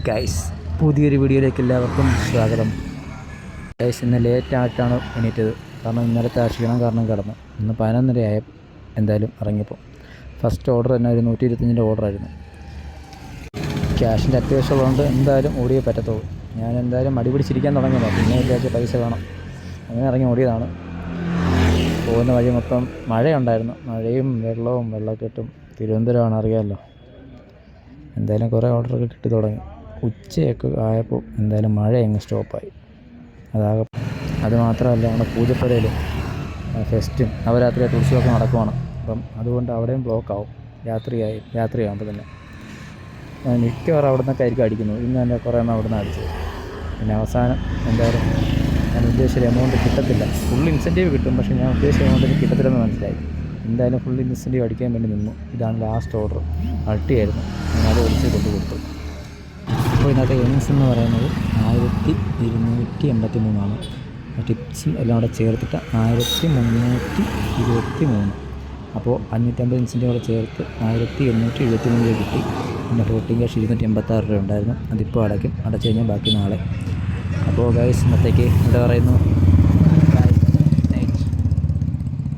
Guys, പുതിയൊരു വീഡിയോയിലേക്ക് എല്ലാവർക്കും സ്വാഗതം. ഗൈസ്, ഇന്ന് ലേറ്റായിട്ടാണ് എണീറ്റത്. കാരണം ഇന്നലത്തെ ആ ക്ഷീണം കാരണം കിടന്നു. ഇന്ന് 11:30 എന്തായാലും ഇറങ്ങിയപ്പോൾ. ഫസ്റ്റ് ഓർഡർ തന്നെ ഒരു 125 ഓർഡറായിരുന്നു. ക്യാഷിൻ്റെ അത്യാവശ്യമുള്ളതുകൊണ്ട് എന്തായാലും ഓടിയേ പറ്റത്തുള്ളൂ. ഞാൻ എന്തായാലും മടി പിടിച്ചിരിക്കാൻ തുടങ്ങിയതാണ്. പിന്നെ വിചാരിച്ച പൈസ വേണം, അങ്ങനെ ഇറങ്ങി ഓടിയതാണ്. പോകുന്ന വഴി മൊത്തം മഴയുണ്ടായിരുന്നു. മഴയും വെള്ളക്കെട്ടും. തിരുവനന്തപുരമാണ്, അറിയാമല്ലോ. എന്തായാലും കുറേ ഓർഡറൊക്കെ കിട്ടി തുടങ്ങി. ഉച്ചയൊക്കെ ആയപ്പോൾ എന്തായാലും മഴ അങ്ങ് സ്റ്റോപ്പായി. അതുമാത്രമല്ല, നമ്മുടെ പൂജപ്പുരയിൽ ഫെസ്റ്റും നവരാത്രി ഉത്സവമൊക്കെ നടക്കുവാണ്. അപ്പം അതുകൊണ്ട് അവിടെയും ബ്ലോക്കാവും. രാത്രിയാകുമ്പോൾ തന്നെ മിക്കവാറും അവിടെ നിന്നൊക്കെ ആയിരിക്കും അടിക്കുന്നത്. ഇന്ന് തന്നെ കുറേ എണ്ണം അവിടെ നിന്ന് അടിച്ചത്. പിന്നെ അവസാനം എന്തായാലും ഞാൻ ഉദ്ദേശിച്ച എമൗണ്ട് കിട്ടത്തില്ല. ഫുൾ ഇൻസെൻറ്റീവ് കിട്ടും, പക്ഷേ ഞാൻ ഉദ്ദേശിച്ച എമൗണ്ടിന് കിട്ടത്തില്ലെന്ന് മനസ്സിലായി. എന്തായാലും ഫുൾ ഇൻസെൻറ്റീവ് അടിക്കാൻ വേണ്ടി നിന്നു. ഇതാണ് ലാസ്റ്റ് ഓർഡർ. അൾട്ടിയായിരുന്നു. ഞാൻ അത് വിളിച്ച് കൊടുത്തു. അപ്പോൾ ഇതിനകത്ത് ഏണിങ്സ് എന്ന് പറയുന്നത് 1283 ടിപ്സും എല്ലാം കൂടെ ചേർത്തിട്ട് 1323. അപ്പോൾ 550 ഇൻസെൻറ്റീവ് കൂടെ ചേർത്ത് 1873 കിട്ടി. പിന്നെ ഫ്ലോട്ടിംഗ് ക്യാഷ് 286 ഉണ്ടായിരുന്നു. അതിപ്പോൾ അടയ്ക്കും. അടച്ചു കഴിഞ്ഞാൽ ബാക്കി നാളെ. അപ്പോൾ ഗൈസ്, ഇന്നത്തേക്ക് എന്താ പറയുന്നു,